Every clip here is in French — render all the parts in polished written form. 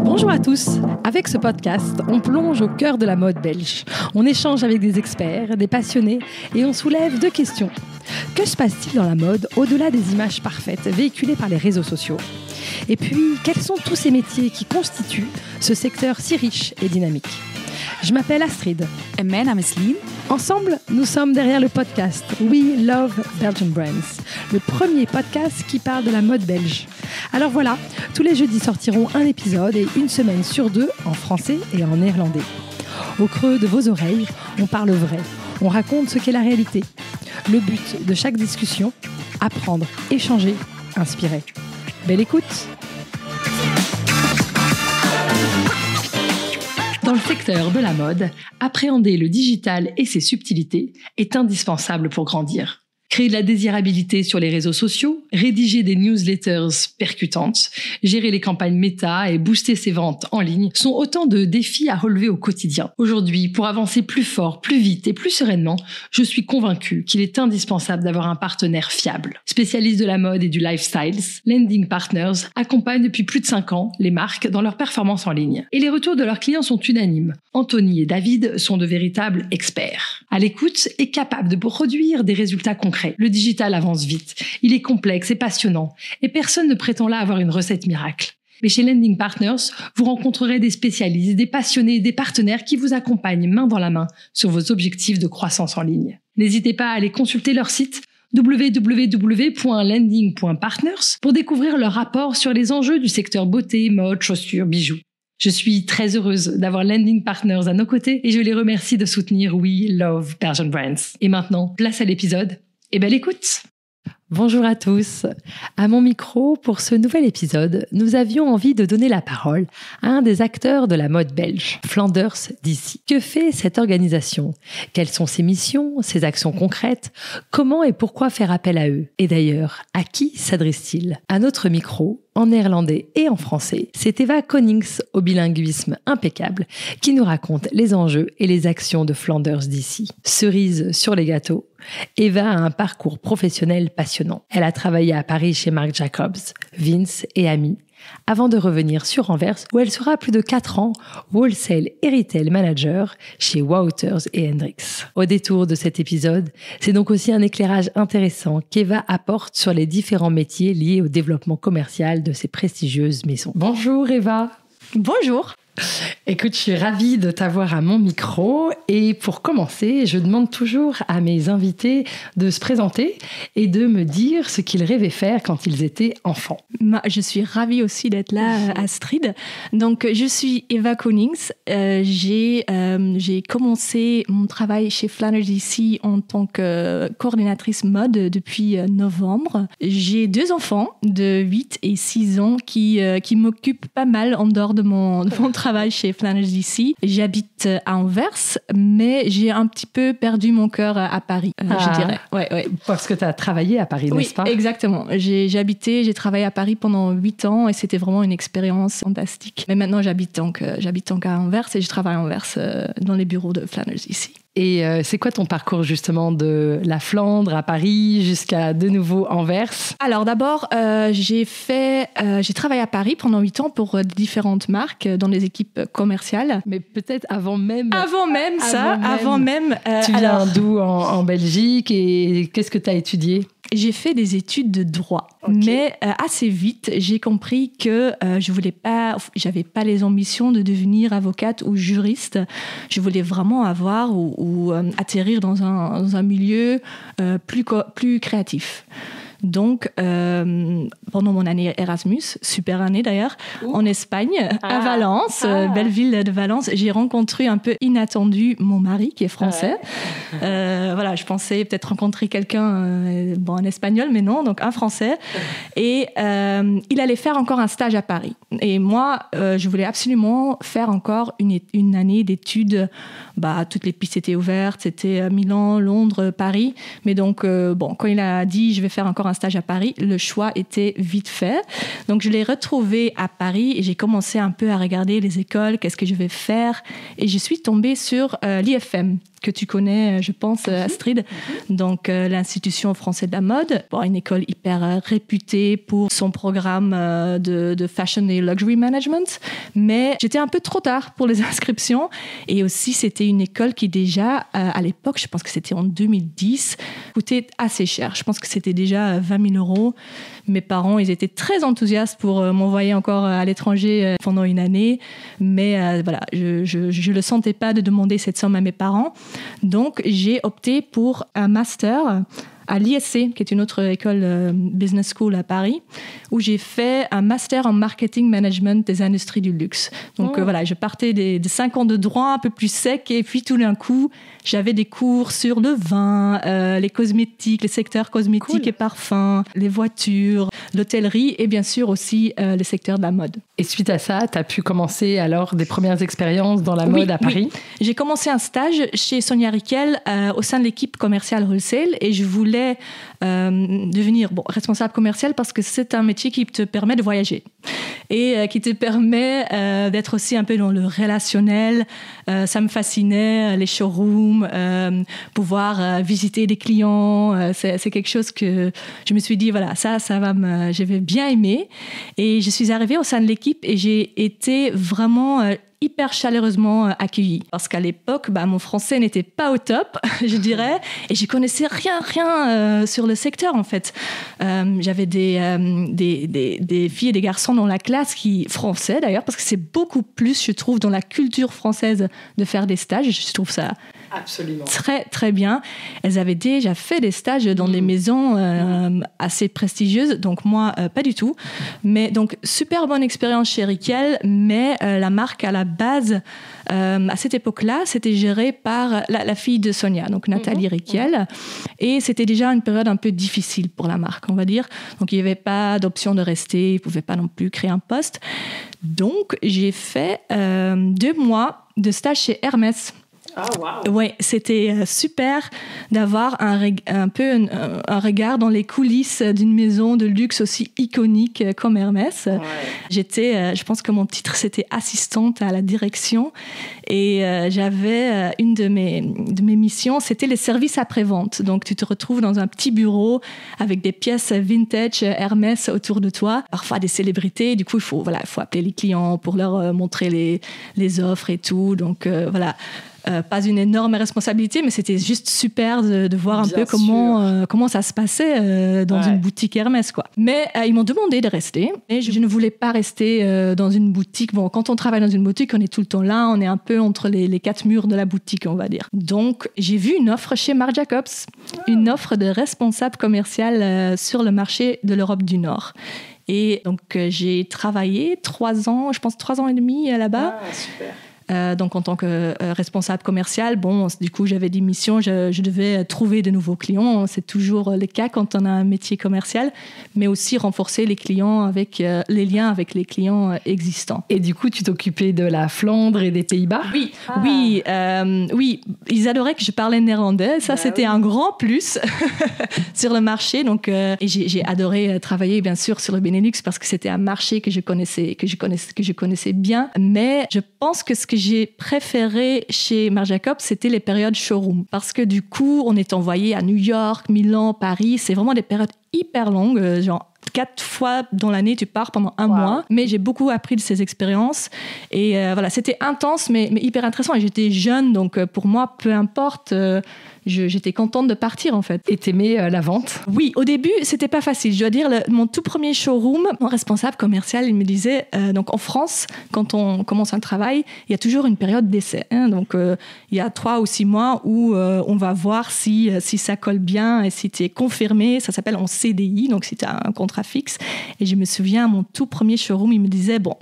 Bonjour à tous. Avec ce podcast, on plonge au cœur de la mode belge. On échange avec des experts, des passionnés et on soulève deux questions. Que se passe-t-il dans la mode au-delà des images parfaites véhiculées par les réseaux sociaux ? Et puis, quels sont tous ces métiers qui constituent ce secteur si riche et dynamique ? Je m'appelle Astrid. En mijn naam is Lien. Ensemble, nous sommes derrière le podcast We Love Belgian Brands, le premier podcast qui parle de la mode belge. Alors voilà, tous les jeudis sortiront un épisode et une semaine sur deux en français et en néerlandais. Au creux de vos oreilles, on parle vrai, on raconte ce qu'est la réalité. Le but de chaque discussion, apprendre, échanger, inspirer. Belle écoute! Dans le secteur de la mode, appréhender le digital et ses subtilités est indispensable pour grandir. Créer de la désirabilité sur les réseaux sociaux, rédiger des newsletters percutantes, gérer les campagnes méta et booster ses ventes en ligne sont autant de défis à relever au quotidien. Aujourd'hui, pour avancer plus fort, plus vite et plus sereinement, je suis convaincue qu'il est indispensable d'avoir un partenaire fiable. Spécialiste de la mode et du lifestyle, Lending Partners accompagne depuis plus de 5 ans les marques dans leur performance en ligne. Et les retours de leurs clients sont unanimes. Anthony et David sont de véritables experts. À l'écoute et capables de produire des résultats concrets. Le digital avance vite, il est complexe et passionnant, et personne ne prétend là avoir une recette miracle. Mais chez Lending Partners, vous rencontrerez des spécialistes, des passionnés et des partenaires qui vous accompagnent main dans la main sur vos objectifs de croissance en ligne. N'hésitez pas à aller consulter leur site www.lending.partners pour découvrir leur rapport sur les enjeux du secteur beauté, mode, chaussures, bijoux. Je suis très heureuse d'avoir Lending Partners à nos côtés et je les remercie de soutenir We Love Belgian Brands. Et maintenant, place à l'épisode. Et belle écoute! Bonjour à tous. À mon micro, pour ce nouvel épisode, nous avions envie de donner la parole à un des acteurs de la mode belge, Flanders DC. Que fait cette organisation ? Quelles sont ses missions, ses actions concrètes ? Comment et pourquoi faire appel à eux ? Et d'ailleurs, à qui s'adresse-t-il ? À notre micro, en néerlandais et en français, c'est Eva Konings, au bilinguisme impeccable, qui nous raconte les enjeux et les actions de Flanders DC. Cerise sur les gâteaux, Eva a un parcours professionnel passionnant. Elle a travaillé à Paris chez Marc Jacobs, Vince et Ami, avant de revenir sur Anvers où elle sera plus de 4 ans Wholesale et Retail Manager chez Wouters et Hendrix. Au détour de cet épisode, c'est donc aussi un éclairage intéressant qu'Eva apporte sur les différents métiers liés au développement commercial de ces prestigieuses maisons. Bonjour Eva. Bonjour. Écoute, je suis ravie de t'avoir à mon micro et pour commencer, je demande toujours à mes invités de se présenter et de me dire ce qu'ils rêvaient faire quand ils étaient enfants. Je suis ravie aussi d'être là, Astrid. Donc, je suis Eva Konings. J'ai commencé mon travail chez Flanders DC en tant que coordinatrice mode depuis novembre. J'ai 2 enfants de 8 et 6 ans qui m'occupent pas mal en dehors de mon travail chez Flanders DC. J'habite à Anvers, mais j'ai un petit peu perdu mon cœur à Paris, je dirais. Ouais. Parce que tu as travaillé à Paris, n'est-ce pas ? Oui, exactement. J'ai travaillé à Paris pendant 8 ans et c'était vraiment une expérience fantastique. Mais maintenant, j'habite donc à Anvers et je travaille à Anvers dans les bureaux de Flanders DC. Et c'est quoi ton parcours justement de la Flandre à Paris jusqu'à de nouveau Anvers ? Alors d'abord, j'ai travaillé à Paris pendant 8 ans pour différentes marques dans les équipes commerciales. Mais peut-être avant même. Tu viens d'où en Belgique et qu'est-ce que tu as étudié ? J'ai fait des études de droit, mais assez vite, j'ai compris que j'avais pas les ambitions de devenir avocate ou juriste. Je voulais vraiment avoir ou atterrir dans un milieu plus créatif. Donc, pendant mon année Erasmus, super année d'ailleurs, en Espagne, à Valence, belle ville de Valence, j'ai rencontré un peu inattendu mon mari qui est français. Voilà, je pensais peut-être rencontrer quelqu'un, un espagnol, mais non, donc un français. Et il allait faire encore un stage à Paris. Et moi, je voulais absolument faire encore une année d'études. Toutes les pistes étaient ouvertes, c'était Milan, Londres, Paris. Mais donc, quand il a dit je vais faire encore un stage à Paris, le choix était vite fait. Donc, je l'ai retrouvé à Paris et j'ai commencé un peu à regarder les écoles, qu'est-ce que je vais faire. Et je suis tombée sur l'IFM. que tu connais, je pense, Astrid. Donc, l'Institution française de la mode, une école hyper réputée pour son programme de fashion et luxury management. Mais j'étais un peu trop tard pour les inscriptions. Et aussi, c'était une école qui déjà, à l'époque, je pense que c'était en 2010, coûtait assez cher. Je pense que c'était déjà 20 000 €. Mes parents, ils étaient très enthousiastes pour m'envoyer encore à l'étranger pendant une année. Mais voilà, je le sentais pas de demander cette somme à mes parents. Donc, j'ai opté pour un master à l'ISC, qui est une autre école business school à Paris, où j'ai fait un master en marketing management des industries du luxe. Donc voilà, je partais de 5 ans de droit un peu plus sec, et puis tout d'un coup, j'avais des cours sur le vin, les cosmétiques, les secteurs cosmétiques et parfums, les voitures, l'hôtellerie et bien sûr aussi le secteur de la mode. Et suite à ça, tu as pu commencer alors des premières expériences dans la mode à Paris? Oui. J'ai commencé un stage chez Sonia Rykiel au sein de l'équipe commerciale wholesale et je voulais devenir responsable commercial parce que c'est un métier qui te permet de voyager et qui te permet d'être aussi un peu dans le relationnel. Ça me fascinait, les showrooms, pouvoir visiter des clients. C'est quelque chose que je me suis dit, voilà, je vais bien aimer. Et je suis arrivée au sein de l'équipe et j'ai été vraiment hyper chaleureusement accueillie. Parce qu'à l'époque, mon français n'était pas au top, je dirais, et je connaissais rien sur le secteur, en fait. J'avais des filles et des garçons dans la classe français, d'ailleurs, parce que c'est beaucoup plus, je trouve, dans la culture française de faire des stages. Je trouve ça absolument très, très bien. Elles avaient déjà fait des stages dans des maisons assez prestigieuses, donc moi, pas du tout. Mais donc, super bonne expérience chez Rykiel, mais la marque à la base, à cette époque-là, c'était géré par la fille de Sonia, donc Nathalie Rykiel. Et c'était déjà une période un peu difficile pour la marque, on va dire. Donc, il n'y avait pas d'option de rester, ils ne pouvaient pas non plus créer un poste. Donc, j'ai fait 2 mois de stage chez Hermès. Oh, wow. Ouais, c'était super d'avoir un regard dans les coulisses d'une maison de luxe aussi iconique comme Hermès. Ouais. Je pense que mon titre c'était assistante à la direction et j'avais une de mes missions, c'était les services après-vente. Donc tu te retrouves dans un petit bureau avec des pièces vintage Hermès autour de toi, parfois des célébrités. Du coup, il faut appeler les clients pour leur montrer les offres et tout. Donc voilà. Pas une énorme responsabilité, mais c'était juste super de voir un peu comment ça se passait dans une boutique Hermès, quoi. Mais ils m'ont demandé de rester, et je ne voulais pas rester dans une boutique. Bon, quand on travaille dans une boutique, on est tout le temps là, on est un peu entre les 4 murs de la boutique, on va dire. Donc, j'ai vu une offre chez Marc Jacobs, une offre de responsable commercial sur le marché de l'Europe du Nord. Et donc, j'ai travaillé 3 ans, je pense 3 ans et demi là-bas. Ah, super. Donc en tant que responsable commercial, du coup j'avais des missions, je devais trouver de nouveaux clients, c'est toujours le cas quand on a un métier commercial, mais aussi renforcer les clients avec les liens avec les clients existants. Et du coup tu t'occupais de la Flandre et des Pays-Bas? Oui, ils adoraient que je parlais néerlandais, ça c'était un grand plus sur le marché. Donc et j'ai adoré travailler bien sûr sur le Benelux parce que c'était un marché que je connaissais bien, mais je pense que ce que j'ai préféré chez Marc Jacobs, c'était les périodes showroom. Parce que du coup, on est envoyé à New York, Milan, Paris. C'est vraiment des périodes hyper longues, genre 4 fois dans l'année, tu pars pendant un mois. Mais j'ai beaucoup appris de ces expériences. Et voilà, c'était intense, mais hyper intéressant. Et j'étais jeune, donc pour moi, peu importe... J'étais contente de partir, en fait. Et t'aimais la vente? Oui, au début, c'était pas facile. Je dois dire, mon tout premier showroom, mon responsable commercial, il me disait, donc en France, quand on commence un travail, il y a toujours une période d'essai. Donc, il y a 3 ou 6 mois où on va voir si ça colle bien et si tu es confirmé. Ça s'appelle en CDI, donc si tu as un contrat fixe. Et je me souviens, mon tout premier showroom, il me disait, bon,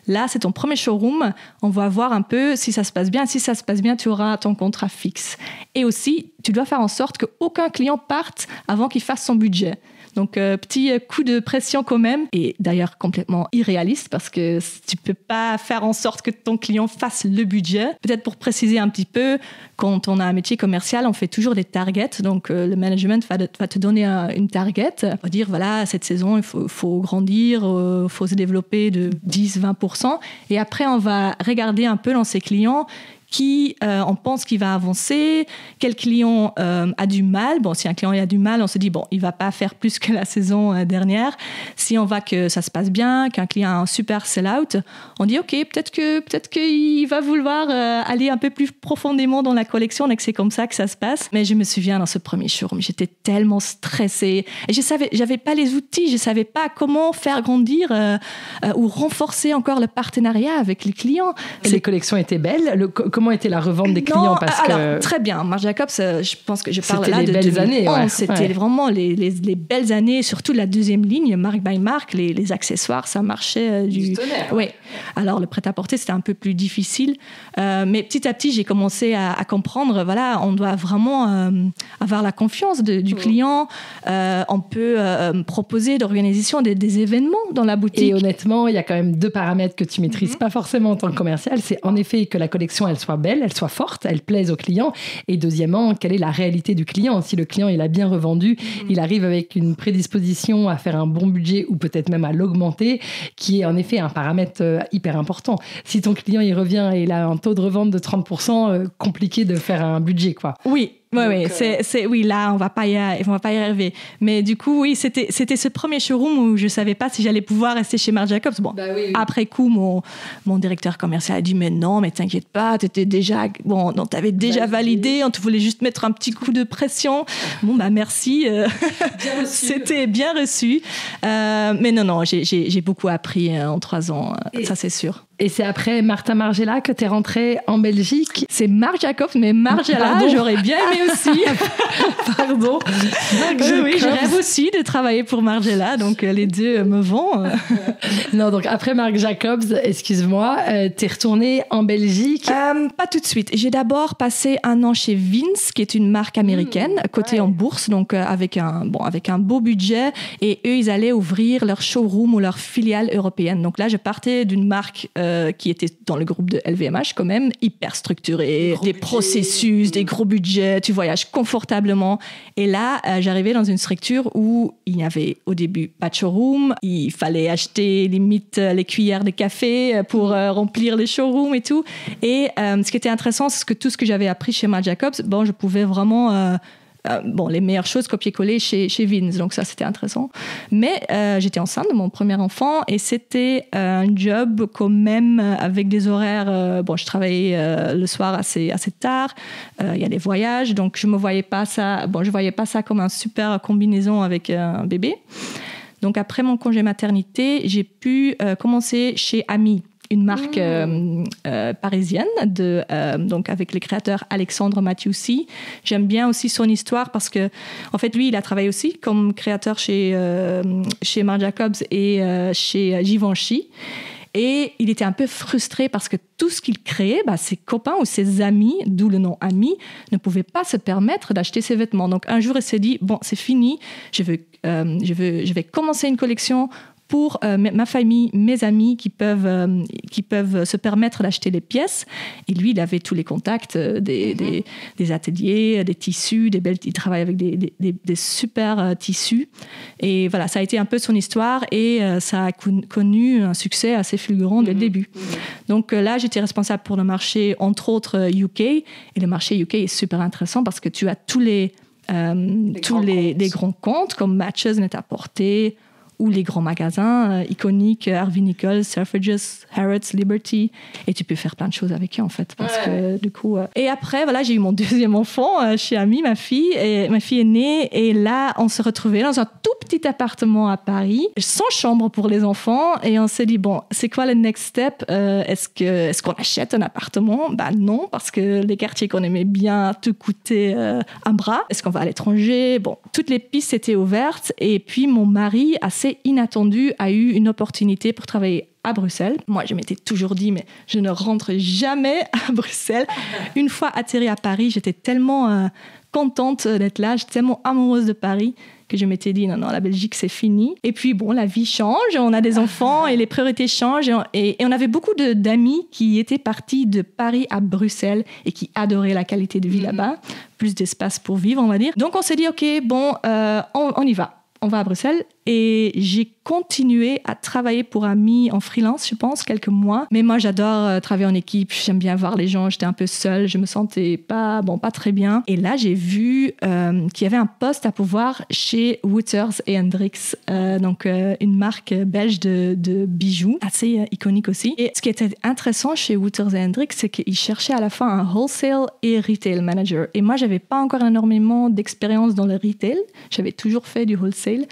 là, c'est ton premier showroom. On va voir un peu si ça se passe bien. Si ça se passe bien, tu auras ton contrat fixe. Et aussi, tu dois faire en sorte qu'aucun client parte avant qu'il fasse son budget. Donc, petit coup de pression quand même. Et d'ailleurs, complètement irréaliste parce que tu peux pas faire en sorte que ton client fasse le budget. Peut-être pour préciser un petit peu, quand on a un métier commercial, on fait toujours des targets. Donc, le management va te donner une target. On va dire, voilà, cette saison, il faut grandir, il faut se développer de 10-20%. Et après, on va regarder un peu dans ses clients qui on pense qu'il va avancer, quel client a du mal. Bon, si un client a du mal, on se dit, bon, il ne va pas faire plus que la saison dernière. Si on voit que ça se passe bien, qu'un client a un super sell-out, on dit, OK, peut-être qu'il va vouloir aller un peu plus profondément dans la collection et que c'est comme ça que ça se passe. Mais je me souviens, dans ce premier showroom, j'étais tellement stressée. Et j'avais pas les outils, je ne savais pas comment faire grandir ou renforcer encore le partenariat avec les clients. Et les collections étaient belles. Comment était la revente des clients? Alors, très bien. Marc Jacobs, je pense que je parle là de 2011. Belles années, ouais. C'était vraiment les belles années, surtout la deuxième ligne, Marc by Marc, les accessoires, ça marchait du tonnerre. Oui. Alors, le prêt-à-porter, c'était un peu plus difficile. Mais petit à petit, j'ai commencé à comprendre, voilà, on doit vraiment avoir la confiance du client. On peut proposer d'organisation des événements dans la boutique. Et honnêtement, il y a quand même 2 paramètres que tu maîtrises pas forcément en tant que commercial. C'est en effet que la collection, elle soit belle, elle soit forte, elle plaise au client. Et deuxièmement, quelle est la réalité du client? Si le client, il a bien revendu, il arrive avec une prédisposition à faire un bon budget ou peut-être même à l'augmenter, qui est en effet un paramètre hyper important. Si ton client, il revient et il a un taux de revente de 30%, compliqué de faire un budget, quoi. Oui. Oui, là, on va pas y arriver. Mais du coup, oui, c'était ce premier showroom où je savais pas si j'allais pouvoir rester chez Marc Jacobs. Bon, oui. Après coup, mon directeur commercial a dit, mais non, mais t'inquiète pas, t'avais déjà validé, on te voulait juste mettre un petit coup de pression. Bon, merci. C'était bien reçu. Mais non, j'ai beaucoup appris en 3 ans, ça c'est sûr. Et c'est après Martha Margiela que tu es rentrée en Belgique? C'est Marc Jacobs, mais Margiela, j'aurais bien aimé aussi. Pardon. Oui, je rêve aussi de travailler pour Margiela, donc les deux me vont. Non, donc après Marc Jacobs, excuse-moi, tu es retournée en Belgique? Pas tout de suite. J'ai d'abord passé 1 an chez Vince, qui est une marque américaine, cotée en bourse, donc avec un beau budget. Et eux, ils allaient ouvrir leur showroom ou leur filiale européenne. Donc là, je partais d'une marque qui était dans le groupe de LVMH quand même, hyper structuré, des processus, des gros budgets, tu voyages confortablement. Et là, j'arrivais dans une structure où il n'y avait au début pas de showroom, il fallait acheter limite les cuillères de café pour remplir les showrooms et tout. Et ce qui était intéressant, c'est que tout ce que j'avais appris chez Marc Jacobs, je pouvais vraiment... les meilleures choses copier-coller chez Vince, donc ça c'était intéressant. Mais j'étais enceinte de mon premier enfant et c'était un job quand même avec des horaires. Je travaillais le soir assez tard. Il y a des voyages, donc je voyais pas ça comme une super combinaison avec un bébé. Donc après mon congé maternité, j'ai pu commencer chez Ami, une marque parisienne, donc avec le créateur Alexandre Mathieusi. J'aime bien aussi son histoire parce que, en fait, lui, il a travaillé aussi comme créateur chez Marc Jacobs et chez Givenchy. Et il était un peu frustré parce que tout ce qu'il créait, ses copains ou ses amis, d'où le nom Ami, ne pouvaient pas se permettre d'acheter ses vêtements. Donc un jour, il s'est dit, bon, c'est fini, je vais commencer une collection pour ma famille, mes amis qui peuvent se permettre d'acheter les pièces. Et lui, il avait tous les contacts des ateliers, des tissus, il travaille avec des super tissus. Et voilà, ça a été un peu son histoire et ça a connu un succès assez fulgurant dès le début. Donc là, j'étais responsable pour le marché, entre autres UK. Et le marché UK est super intéressant parce que tu as tous les grands comptes comme Matches, Net-à-Porter, ou les grands magasins iconiques, Harvey Nichols, Selfridges, Harrods, Liberty, et tu peux faire plein de choses avec eux en fait, parce que du coup... Et après, voilà, j'ai eu mon deuxième enfant chez Ami, ma fille est née, et là, on se retrouvait dans un tout petit appartement à Paris, sans chambre pour les enfants, et on s'est dit, bon, c'est quoi le next step? Est-ce qu'on achète un appartement? Non, parce que les quartiers qu'on aimait bien tout coûtaient un bras. Est-ce qu'on va à l'étranger? Bon, toutes les pistes étaient ouvertes, et puis mon mari, assez inattendu, a eu une opportunité pour travailler à Bruxelles. Moi, je m'étais toujours dit, mais je ne rentre jamais à Bruxelles. Une fois atterri à Paris, j'étais tellement contente d'être là, j'étais tellement amoureuse de Paris que je m'étais dit, non, la Belgique, c'est fini. Et puis, bon, la vie change, on a des enfants et les priorités changent. Et on avait beaucoup d'amis qui étaient partis de Paris à Bruxelles et qui adoraient la qualité de vie là-bas, plus d'espace pour vivre, on va dire. Donc, on s'est dit, OK, bon, on y va. On va à Bruxelles et j'ai continué à travailler pour Ami en freelance, je pense, quelques mois. Mais moi, j'adore travailler en équipe. J'aime bien voir les gens. J'étais un peu seule. Je me sentais pas très bien. Et là, j'ai vu qu'il y avait un poste à pouvoir chez Wouters & Hendricks, donc une marque belge de bijoux, assez iconique aussi. Et ce qui était intéressant chez Wouters & Hendricks, c'est qu'ils cherchaient à la fois un wholesale et retail manager. Et moi, j'avais pas encore énormément d'expérience dans le retail. J'avais toujours fait du wholesale.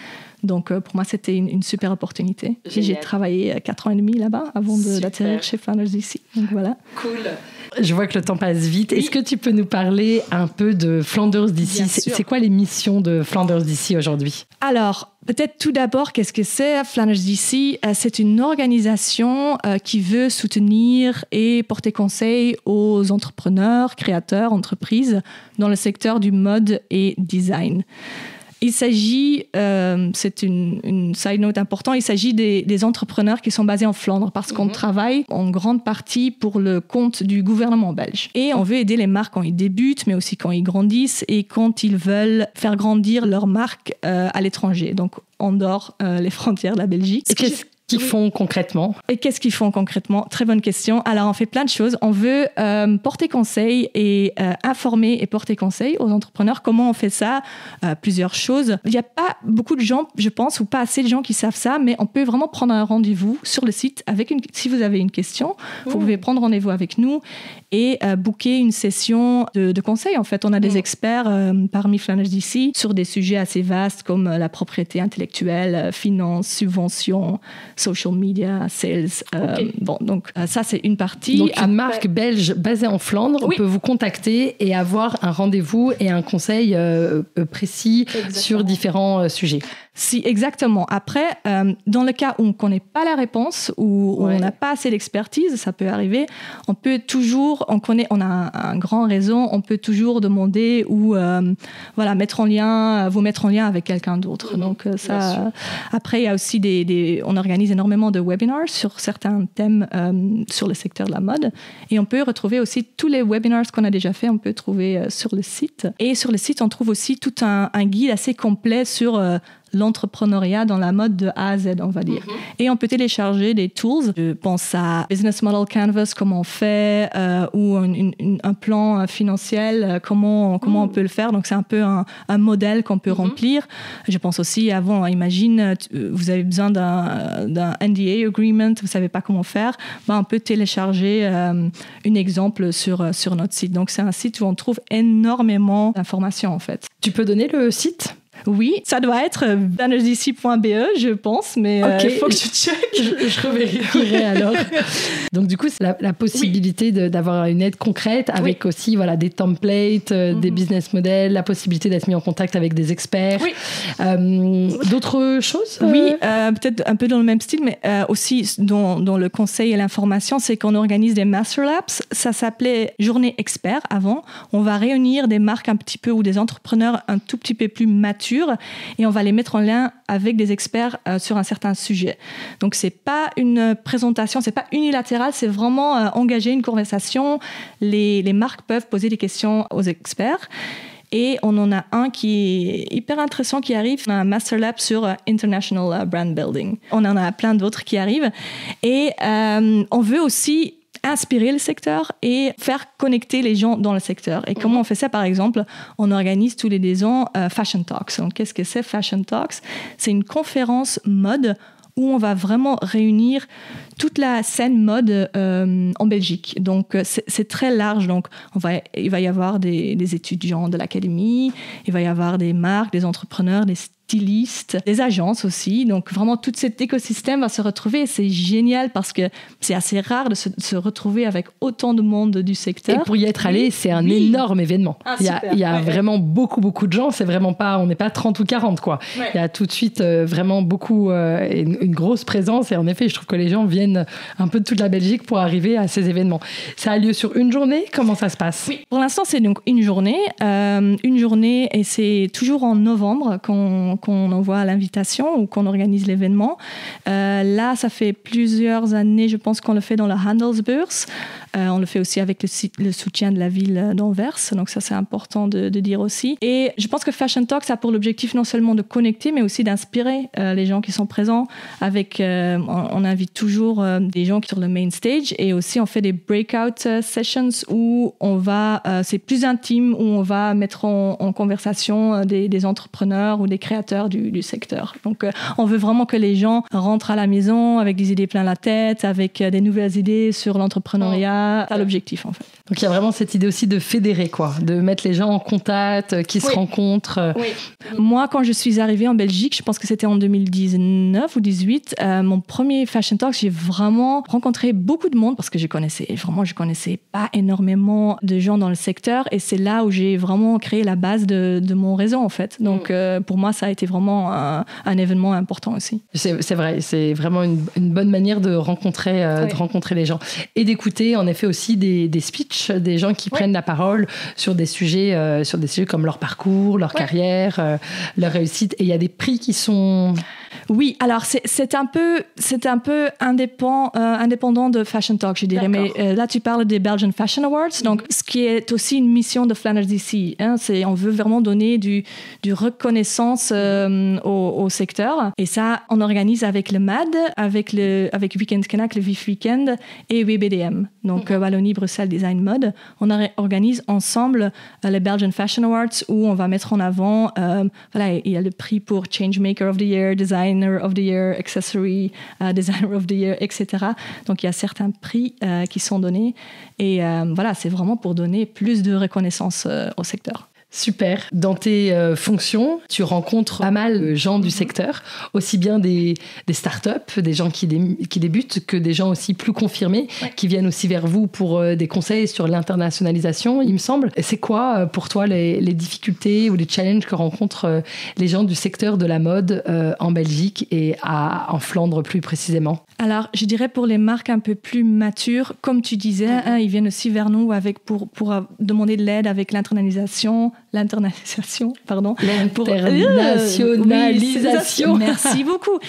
Donc, pour moi, c'était une super opportunité. Et j'ai travaillé 4 ans et demi là-bas avant d'atterrir chez Flanders DC. Donc, voilà. Cool. Je vois que le temps passe vite. Oui. Est-ce que tu peux nous parler un peu de Flanders DC ? C'est quoi les missions de Flanders DC aujourd'hui ? Alors, peut-être tout d'abord, qu'est-ce que c'est Flanders DC ? C'est une organisation qui veut soutenir et porter conseil aux entrepreneurs, créateurs, entreprises dans le secteur du mode et design. Il s'agit, c'est une side note importante, il s'agit des entrepreneurs qui sont basés en Flandre parce qu'on travaille en grande partie pour le compte du gouvernement belge. Et on veut aider les marques quand ils débutent, mais aussi quand ils grandissent et quand ils veulent faire grandir leur marque à l'étranger, donc en dehors les frontières de la Belgique. Qu'est-ce qu'ils font concrètement ? Et qu'est-ce qu'ils font concrètement ? Très bonne question. Alors, on fait plein de choses. On veut porter conseil et informer et porter conseil aux entrepreneurs. Comment on fait ça ? Plusieurs choses. Il n'y a pas beaucoup de gens, je pense, ou pas assez de gens qui savent ça, mais on peut vraiment prendre un rendez-vous sur le site. Si vous avez une question, vous pouvez prendre rendez-vous avec nous et booker une session de conseil. En fait, on a des experts parmi Flanders DC sur des sujets assez vastes comme la propriété intellectuelle, finances, subventions, social media, sales. Donc ça, c'est une partie. Donc, une marque belge basée en Flandre, on peut vous contacter et avoir un rendez-vous et un conseil précis sur différents sujets. Si, exactement. Après, dans le cas où on ne connaît pas la réponse, ou on n'a pas assez d'expertise, ça peut arriver, on peut toujours, on a un grand réseau, on peut toujours demander ou mettre en lien avec quelqu'un d'autre. Donc ça. Après, il y a aussi on organise énormément de webinars sur certains thèmes sur le secteur de la mode, et on peut retrouver aussi tous les webinars qu'on a déjà fait, on peut trouver sur le site. Et sur le site, on trouve aussi tout un guide assez complet sur l'entrepreneuriat dans la mode de A à Z, on va dire. Et on peut télécharger des tools. Je pense à Business Model Canvas, comment on fait, ou un plan financier, comment on peut le faire. Donc, c'est un peu un modèle qu'on peut remplir. Je pense aussi, imagine, vous avez besoin d'un NDA agreement, vous ne savez pas comment faire, on peut télécharger un exemple sur notre site. Donc, c'est un site où on trouve énormément d'informations, en fait. Tu peux donner le site ? Oui, ça doit être flandersdc.be, je pense, mais il faut que je check. Je revérifierai alors. Donc, du coup, c'est la possibilité d'avoir une aide concrète avec aussi des templates, des business models, la possibilité d'être mis en contact avec des experts. D'autres choses Oui, peut-être un peu dans le même style, mais aussi dans le conseil et l'information, c'est qu'on organise des Master Labs. Ça s'appelait Journée Expert avant. On va réunir des marques un petit peu ou des entrepreneurs un tout petit peu plus matures et on va les mettre en lien avec des experts sur un certain sujet. Donc, c'est pas une présentation, c'est pas unilatéral, c'est vraiment engager une conversation. Les marques peuvent poser des questions aux experts. Et on en a un qui est hyper intéressant qui arrive, un Master Lab sur International Brand Building. On en a plein d'autres qui arrivent. Et on veut aussi inspirer le secteur et faire connecter les gens dans le secteur. Et comment on fait ça? Par exemple, on organise tous les 2 ans Fashion Talks. Donc, qu'est-ce que c'est Fashion Talks? C'est une conférence mode où on va vraiment réunir toute la scène mode en Belgique. Donc, c'est très large. Donc, il va y avoir des étudiants de l'académie, il va y avoir des marques, des entrepreneurs, des stylistes, des agences aussi. Donc, vraiment, tout cet écosystème va se retrouver. C'est génial parce que c'est assez rare de se retrouver avec autant de monde du secteur. Et pour y être allé, c'est un énorme événement. Il y a vraiment beaucoup de gens. C'est vraiment pas, on n'est pas 30 ou 40, quoi. Il y a tout de suite vraiment beaucoup, une grosse présence. Et en effet, je trouve que les gens viennent un peu de toute la Belgique pour arriver à ces événements. Ça a lieu sur une journée? Comment ça se passe? Oui, pour l'instant, c'est donc une journée. Et c'est toujours en novembre qu'on envoie l'invitation ou qu'on organise l'événement. Là, ça fait plusieurs années, je pense qu'on le fait dans la Handelsbeurs. On le fait aussi avec le soutien de la ville d'Anvers. Donc ça, c'est important de dire aussi. Et je pense que Fashion Talk, ça a pour l'objectif non seulement de connecter, mais aussi d'inspirer les gens qui sont présents. On invite toujours des gens qui sont sur le main stage, et aussi on fait des breakout sessions où c'est plus intime, où on va mettre en conversation des entrepreneurs ou des créateurs du secteur. Donc on veut vraiment que les gens rentrent à la maison avec des idées plein la tête, avec des nouvelles idées sur l'entrepreneuriat. C'est l'objectif en fait. Donc il y a vraiment cette idée aussi de fédérer, quoi, de mettre les gens en contact, qui se rencontrent. Oui. Moi, quand je suis arrivée en Belgique, je pense que c'était en 2019 ou 2018, mon premier Fashion Talk, j'ai vraiment rencontré beaucoup de monde parce que je connaissais pas énormément de gens dans le secteur, et c'est là où j'ai vraiment créé la base de mon réseau en fait. Donc pour moi, ça a été vraiment un événement important aussi. C'est vrai, c'est vraiment une bonne manière de rencontrer les gens et d'écouter en effet aussi des speeches, des gens qui prennent la parole sur des sujets comme leur parcours, leur carrière, leur réussite. Et il y a des prix qui sont... Oui, alors c'est un peu indépendant de Fashion Talk, je dirais. D'accord. Mais là, tu parles des Belgian Fashion Awards, donc ce qui est aussi une mission de Flanders DC. On veut vraiment donner du reconnaissance au secteur. Et ça, on organise avec le MAD, avec Weekend Canac, le VIF Weekend et WBDM, donc Wallonie, Bruxelles Design Mode. On organise ensemble les Belgian Fashion Awards où on va mettre en avant, il y a le prix pour Changemaker of the Year, Designer of the Year, Accessory Designer of the Year, etc. Donc il y a certains prix qui sont donnés, et c'est vraiment pour donner plus de reconnaissance au secteur. Super. Dans tes fonctions, tu rencontres pas mal de gens du secteur, aussi bien des startups, des gens qui débutent, que des gens aussi plus confirmés, qui viennent aussi vers vous pour des conseils sur l'internationalisation, il me semble. Et c'est quoi pour toi les difficultés ou les challenges que rencontrent les gens du secteur de la mode en Belgique et en Flandre plus précisément? Alors, je dirais pour les marques un peu plus matures, comme tu disais, ils viennent aussi vers nous pour demander de l'aide avec l'internationalisation. L'internationalisation. Oui, merci beaucoup.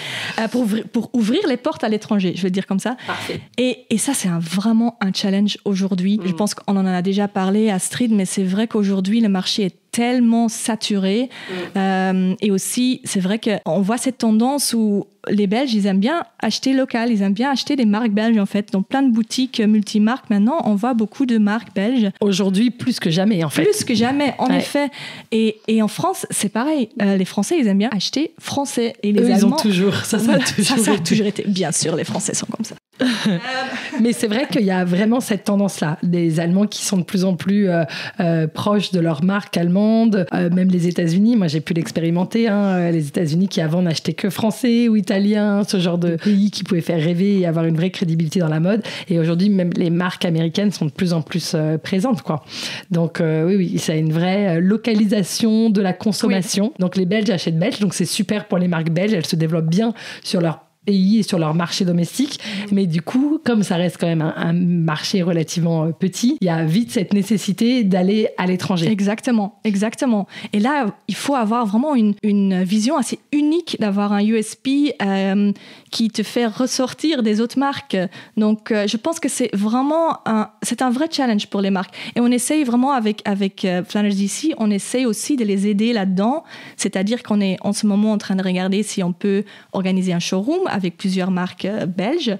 Pour ouvrir les portes à l'étranger, je veux dire comme ça. Parfait. Et ça, c'est vraiment un challenge aujourd'hui. Je pense qu'on en a déjà parlé, Astrid, mais c'est vrai qu'aujourd'hui, le marché est tellement saturé. Et aussi, c'est vrai qu'on voit cette tendance où les Belges, ils aiment bien acheter local, ils aiment bien acheter des marques belges, en fait. Dans plein de boutiques multimarques, maintenant, on voit beaucoup de marques belges. Aujourd'hui, plus que jamais, en fait. Plus que jamais, en effet. Et en France, c'est pareil. Les Français, ils aiment bien acheter français. Et les Allemands... Ça a toujours été. Bien sûr, les Français sont comme ça. Mais c'est vrai qu'il y a vraiment cette tendance-là. Des Allemands qui sont de plus en plus proches de leur marque allemande, même les États-Unis. Moi, j'ai pu l'expérimenter. Les États-Unis qui avant n'achetaient que français ou italien, ce genre de pays qui pouvaient faire rêver et avoir une vraie crédibilité dans la mode. Et aujourd'hui, même les marques américaines sont de plus en plus présentes, quoi. Donc oui, ça a une vraie localisation de la consommation. Oui. Donc les Belges achètent belges, donc c'est super pour les marques belges. Elles se développent bien sur leur pays et sur leur marché domestique, mais du coup, comme ça reste quand même un marché relativement petit, il y a vite cette nécessité d'aller à l'étranger. Exactement. Et là, il faut avoir vraiment une vision assez unique, d'avoir un USP qui te fait ressortir des autres marques. Donc, je pense que c'est vraiment un vrai challenge pour les marques. Et on essaye vraiment avec Flanders DC, on essaye aussi de les aider là-dedans. C'est-à-dire qu'on est en ce moment en train de regarder si on peut organiser un showroom avec plusieurs marques belges,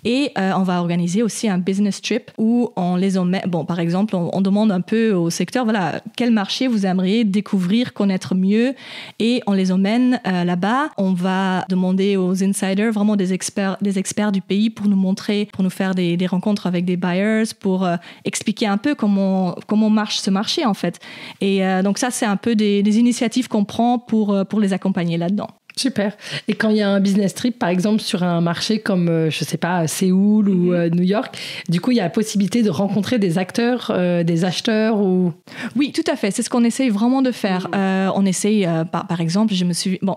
et on va organiser aussi un business trip où on les emmène. Bon, par exemple, on demande un peu au secteur, quel marché vous aimeriez découvrir, connaître mieux, et on les emmène là-bas. On va demander aux insiders, vraiment des experts du pays, pour nous montrer, pour nous faire des rencontres avec des buyers, pour expliquer un peu comment marche ce marché en fait. Et donc ça, c'est un peu des initiatives qu'on prend pour les accompagner là-dedans. Super. Et quand il y a un business trip, par exemple, sur un marché comme, je sais pas, Séoul ou New York, du coup, il y a la possibilité de rencontrer des acteurs, des acheteurs ou... Oui, tout à fait. C'est ce qu'on essaye vraiment de faire. On essaye, par exemple,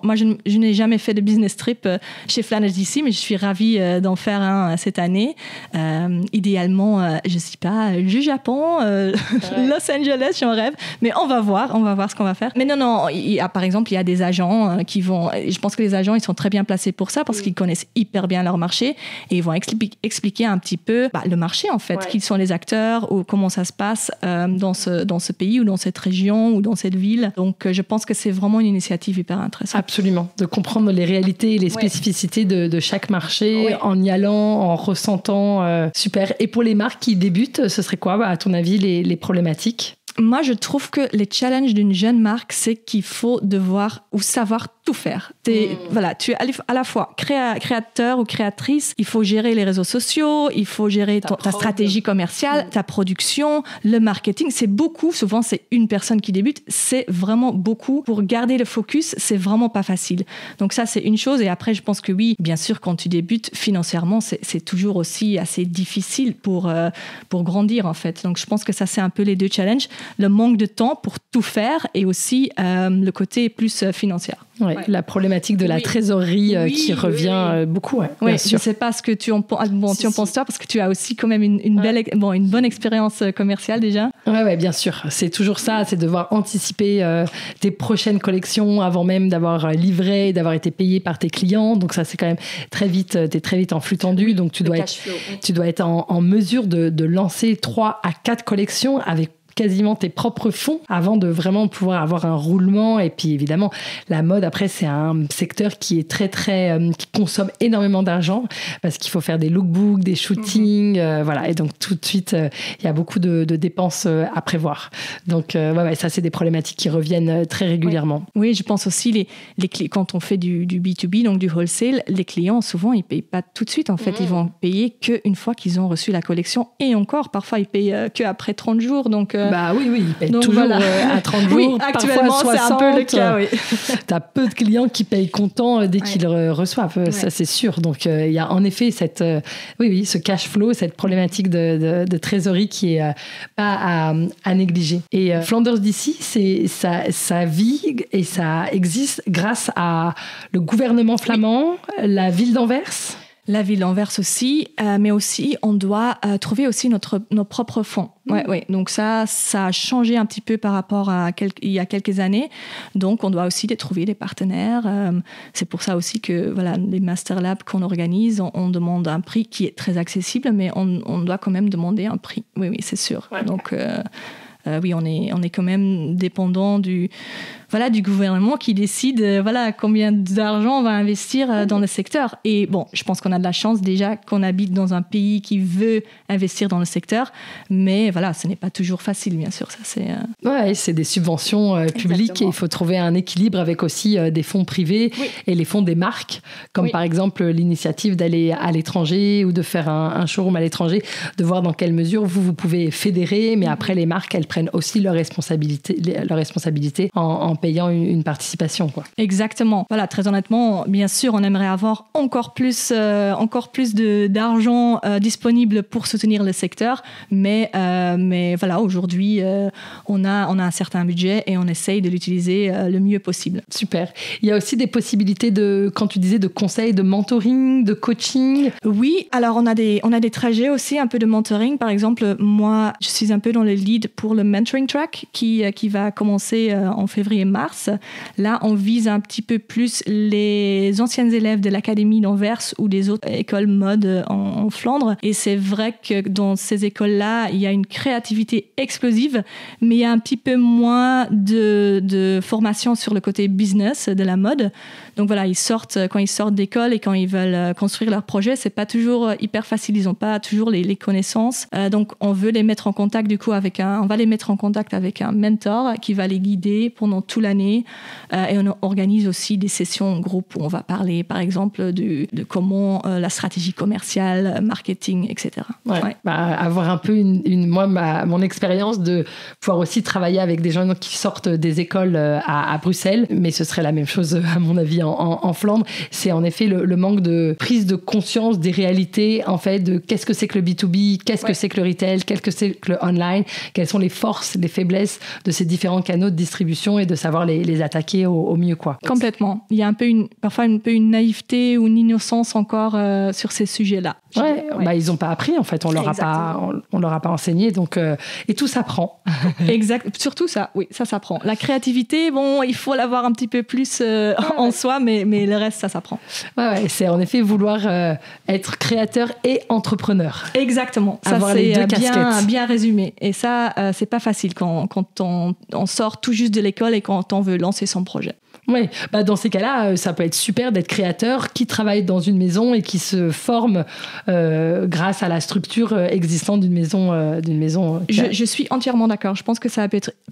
moi, je n'ai jamais fait de business trip chez Flanders DC, mais je suis ravie d'en faire un cette année. Idéalement, je sais pas, le Japon, Los Angeles, j'en rêve. Mais on va voir ce qu'on va faire. Mais non, par exemple, il y a des agents qui vont... mais je pense que les agents, ils sont très bien placés pour ça parce qu'ils connaissent hyper bien leur marché et ils vont expliquer un petit peu le marché, en fait, qui sont les acteurs ou comment ça se passe dans ce pays ou dans cette région ou dans cette ville. Donc, je pense que c'est vraiment une initiative hyper intéressante. Absolument. De comprendre les réalités et les spécificités de chaque marché en y allant, en ressentant. Super. Et pour les marques qui débutent, ce serait quoi, à ton avis, les problématiques ? Moi, je trouve que les challenges d'une jeune marque, c'est qu'il faut devoir ou savoir tout faire. Voilà, tu es à la fois créateur ou créatrice, il faut gérer les réseaux sociaux, il faut gérer ta stratégie commerciale, ta production, le marketing. C'est beaucoup, souvent c'est une personne qui débute, c'est vraiment beaucoup. Pour garder le focus, c'est vraiment pas facile. Donc ça, c'est une chose. Et après, je pense que oui, bien sûr, quand tu débutes financièrement, c'est toujours aussi assez difficile pour grandir, en fait. Donc je pense que ça, c'est un peu les deux challenges. Le manque de temps pour tout faire et aussi le côté plus financier. Ouais. La problématique de la trésorerie qui revient beaucoup. Oui, je ne sais pas ce que tu en penses. Tu en penses toi parce que tu as aussi quand même une bonne expérience commerciale déjà. Oui, bien sûr. C'est toujours ça, c'est devoir anticiper tes prochaines collections avant même d'avoir livré, d'avoir été payé par tes clients. Donc ça, c'est quand même très vite, tu es très vite en flux tendu. Donc tu dois être en mesure de lancer 3 à 4 collections avec quasiment tes propres fonds avant de vraiment pouvoir avoir un roulement. Et puis évidemment, la mode, après, c'est un secteur qui est très, très... qui consomme énormément d'argent parce qu'il faut faire des lookbooks, des shootings, voilà. Et donc, tout de suite, il y a beaucoup de dépenses à prévoir. Donc, ça, c'est des problématiques qui reviennent très régulièrement. Oui, je pense aussi, quand on fait du B2B, donc du wholesale, les clients, souvent, ils ne payent pas tout de suite. En fait, ils vont payer qu'une fois qu'ils ont reçu la collection. Et encore, parfois, ils payent qu'après 30 jours. Donc, oui, ils payent toujours à 30 jours. Oui, actuellement, c'est un peu le cas, oui. Tu as peu de clients qui payent comptant dès qu'ils reçoivent, ça c'est sûr. Donc, il y a en effet ce cash flow, cette problématique de trésorerie qui est pas à négliger. Et Flanders DC, ça vit et ça existe grâce à le gouvernement flamand, la ville d'Anvers. La ville d'Anvers aussi, mais aussi on doit trouver aussi nos propres fonds. Ouais. Donc ça a changé un petit peu par rapport à il y a quelques années. Donc on doit aussi trouver des partenaires. C'est pour ça aussi que les Master Labs qu'on organise, on demande un prix qui est très accessible, mais on doit quand même demander un prix. Oui, c'est sûr. Ouais. Donc oui, on est quand même dépendant du gouvernement qui décide combien d'argent on va investir dans le secteur. Et bon, je pense qu'on a de la chance déjà qu'on habite dans un pays qui veut investir dans le secteur, mais ce n'est pas toujours facile, bien sûr. Ça, c'est des subventions publiques. Exactement. Et il faut trouver un équilibre avec aussi des fonds privés et les fonds des marques, comme par exemple l'initiative d'aller à l'étranger ou de faire un showroom à l'étranger, de voir dans quelle mesure vous pouvez fédérer, mais après les marques, elles prennent aussi leur responsabilité en payant une participation, quoi. Exactement. Très honnêtement, bien sûr, on aimerait avoir encore plus d'argent disponible pour soutenir le secteur, mais aujourd'hui, on a un certain budget et on essaye de l'utiliser le mieux possible. Super. Il y a aussi des possibilités quand tu disais de conseils, de mentoring, de coaching. Oui, alors on a des trajets aussi, un peu de mentoring. Par exemple, moi, je suis un peu dans le lead pour le mentoring track qui va commencer en février-mars. Là, on vise un petit peu plus les anciens élèves de l'Académie d'Anvers ou des autres écoles mode en Flandre. Et c'est vrai que dans ces écoles-là, il y a une créativité explosive, mais il y a un petit peu moins de formation sur le côté business de la mode. Donc quand ils sortent d'école et quand ils veulent construire leur projet, c'est pas toujours hyper facile. Ils n'ont pas toujours les connaissances. Donc on veut les mettre en contact on va les mettre en contact avec un mentor qui va les guider pendant toute l'année. Et on organise aussi des sessions en groupe où on va parler, par exemple, de comment la stratégie commerciale, marketing, etc. Avoir un peu mon expérience de pouvoir aussi travailler avec des gens qui sortent des écoles à Bruxelles, mais ce serait la même chose à mon avis en Flandre. C'est en effet le manque de prise de conscience des réalités, en fait, de qu'est-ce que c'est que le B2B, qu'est-ce que c'est que le retail, qu'est-ce que c'est que le online, quelles sont les forces, les faiblesses de ces différents canaux de distribution et de savoir les attaquer au mieux, quoi. Complètement. Il y a parfois une naïveté ou une innocence encore sur ces sujets-là. Ils n'ont pas appris, en fait. On leur a pas enseigné, donc et tout s'apprend. Exact. Surtout ça, oui, ça s'apprend. La créativité, il faut l'avoir un petit peu plus en soi. fois, mais le reste, ça s'apprend. Ouais, c'est en effet vouloir être créateur et entrepreneur. Exactement. Avoir ça, les deux c'est casquettes. bien résumé. Et ça, c'est pas facile quand on sort tout juste de l'école et quand on veut lancer son projet. Oui, dans ces cas-là, ça peut être super d'être créateur qui travaille dans une maison et qui se forme grâce à la structure existante d'une maison. Je suis entièrement d'accord. Je pense que ça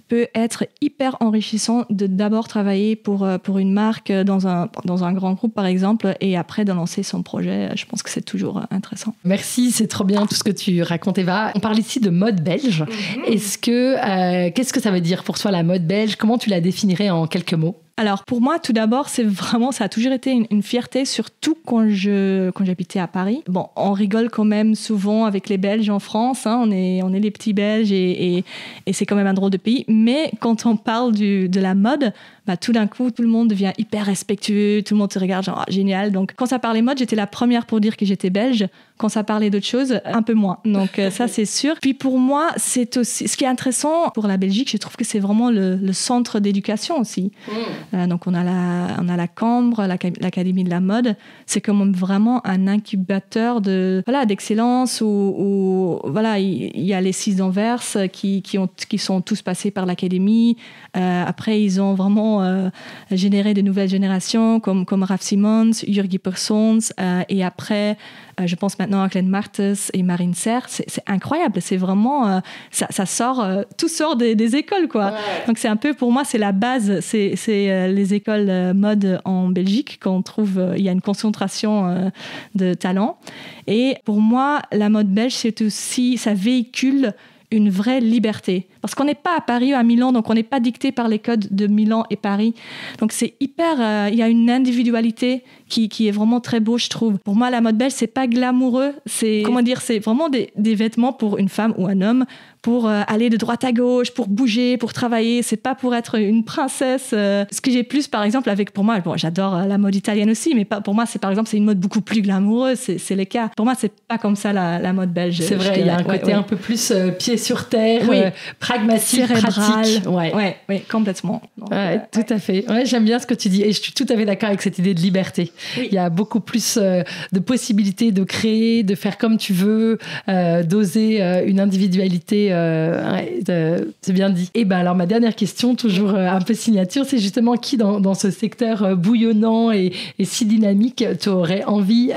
peut être hyper enrichissant de d'abord travailler pour une marque dans un grand groupe, par exemple, et après de lancer son projet. Je pense que c'est toujours intéressant. Merci, c'est trop bien tout ce que tu racontes, Eva. On parle ici de mode belge. Qu'est-ce que ça veut dire pour toi la mode belge? Comment tu la définirais en quelques mots? Alors pour moi, tout d'abord, ça a toujours été une fierté, surtout quand j'habitais à Paris. Bon, on rigole quand même souvent avec les Belges en France, hein, on est les petits Belges et c'est quand même un drôle de pays. Mais quand on parle de la mode, tout d'un coup, tout le monde devient hyper respectueux, tout le monde te regarde genre génial. Donc quand ça parlait mode, j'étais la première pour dire que j'étais belge. Quand ça parlait d'autres choses, un peu moins. Donc ça, c'est sûr. Puis pour moi, c'est aussi ce qui est intéressant pour la Belgique, je trouve que c'est vraiment le centre d'éducation aussi. Donc on a la Cambre, l'Académie de la mode. C'est comme vraiment un incubateur d'excellence où il y a les 6 d'Anvers qui sont tous passés par l'Académie. Après, ils ont vraiment généré de nouvelles générations comme Raf Simons, Jurgi Persons et après je pense maintenant à Glenn Martens et Marine Serre. C'est incroyable, c'est vraiment ça sort, tout sort des écoles quoi. Ouais. Donc c'est un peu, pour moi, c'est la base, c'est les écoles mode en Belgique qu'on trouve, il y a une concentration de talents. Et pour moi, la mode belge, c'est aussi, ça véhicule une vraie liberté. Parce qu'on n'est pas à Paris ou à Milan, donc on n'est pas dicté par les codes de Milan et Paris. Donc c'est hyper... il y a une individualité qui est vraiment très beau, je trouve. Pour moi, la mode belge, c'est pas glamoureux. C'est vraiment des vêtements pour une femme ou un homme, pour aller de droite à gauche, pour bouger, pour travailler. C'est pas pour être une princesse. Ce que j'ai plus, par exemple, pour moi, j'adore la mode italienne aussi, mais pour moi, c'est une mode beaucoup plus glamoureuse. C'est le cas. Pour moi, c'est pas comme ça la mode belge. C'est vrai, il y a un côté un peu plus pied sur terre, pragmatique, pratique. Oui, complètement. Donc, tout à fait. Ouais, j'aime bien ce que tu dis et je suis tout à fait d'accord avec cette idée de liberté. Oui. Il y a beaucoup plus de possibilités de créer, de faire comme tu veux, d'oser une individualité. C'est bien dit. Et alors ma dernière question, toujours un peu signature, c'est justement qui dans ce secteur bouillonnant et si dynamique tu aurais envie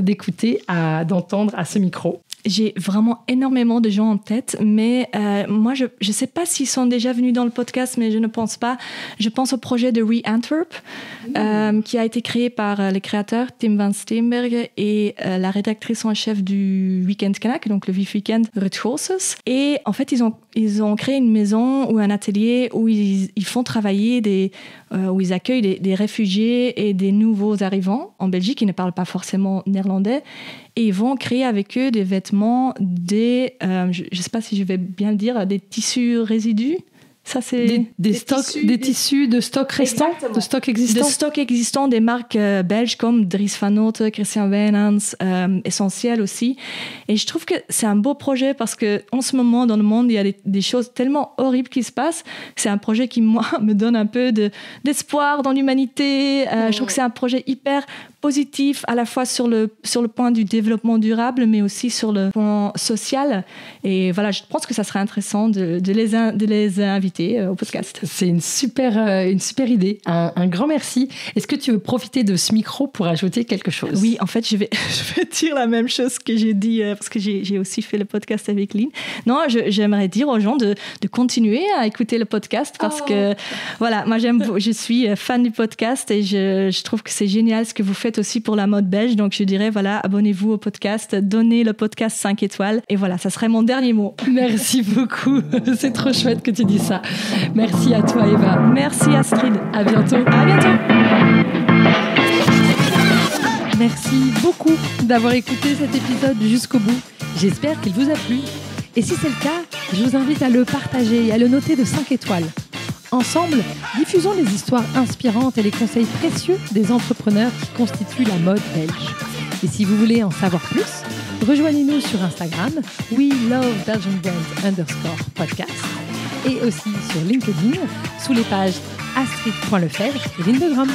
d'écouter, d'entendre à ce micro? J'ai vraiment énormément de gens en tête, mais moi, je ne sais pas s'ils sont déjà venus dans le podcast, mais je ne pense pas. Je pense au projet de Re-Antwerp, qui a été créé par les créateurs Tim van Steenbergen et la rédactrice en chef du Weekend Kanak, donc le Vif Weekend, Ruth Goossens. Et en fait, ils ont créé une maison ou un atelier où ils font travailler où ils accueillent des réfugiés et des nouveaux arrivants en Belgique qui ne parlent pas forcément néerlandais. Et ils vont créer avec eux des vêtements, je ne sais pas si je vais bien le dire, des tissus résidus. Ça, c'est des tissus de stock restant, de stock existant. De stock existant des marques belges comme Dries Van Noten, Christian Wijnands, Essentiel aussi. Et je trouve que c'est un beau projet parce qu'en ce moment, dans le monde, il y a des choses tellement horribles qui se passent. C'est un projet qui, moi, me donne un peu d'espoir dans l'humanité. Je trouve que c'est un projet hyper positif, à la fois sur le point du développement durable, mais aussi sur le point social. Et voilà, je pense que ça serait intéressant de les inviter au podcast. C'est une super idée. Un grand merci. Est-ce que tu veux profiter de ce micro pour ajouter quelque chose? Oui, en fait, je vais dire la même chose que j'ai dit, parce que j'ai aussi fait le podcast avec Lynn. Non, j'aimerais dire aux gens de continuer à écouter le podcast parce que, voilà, moi, je suis fan du podcast et je trouve que c'est génial ce que vous faites aussi pour la mode belge. Donc, je dirais, voilà, abonnez-vous au podcast, donnez le podcast 5 étoiles. Et voilà, ça serait mon dernier mot. Merci beaucoup. C'est trop chouette que tu dis ça. Merci à toi, Eva. Merci, Astrid. À bientôt. À bientôt. Merci beaucoup d'avoir écouté cet épisode jusqu'au bout. J'espère qu'il vous a plu. Et si c'est le cas, je vous invite à le partager et à le noter de 5 étoiles. Ensemble, diffusons les histoires inspirantes et les conseils précieux des entrepreneurs qui constituent la mode belge. Et si vous voulez en savoir plus, rejoignez-nous sur Instagram, WeLoveBelgianBrands_podcast et aussi sur LinkedIn sous les pages Astrid.Lefebvre et Lindegram.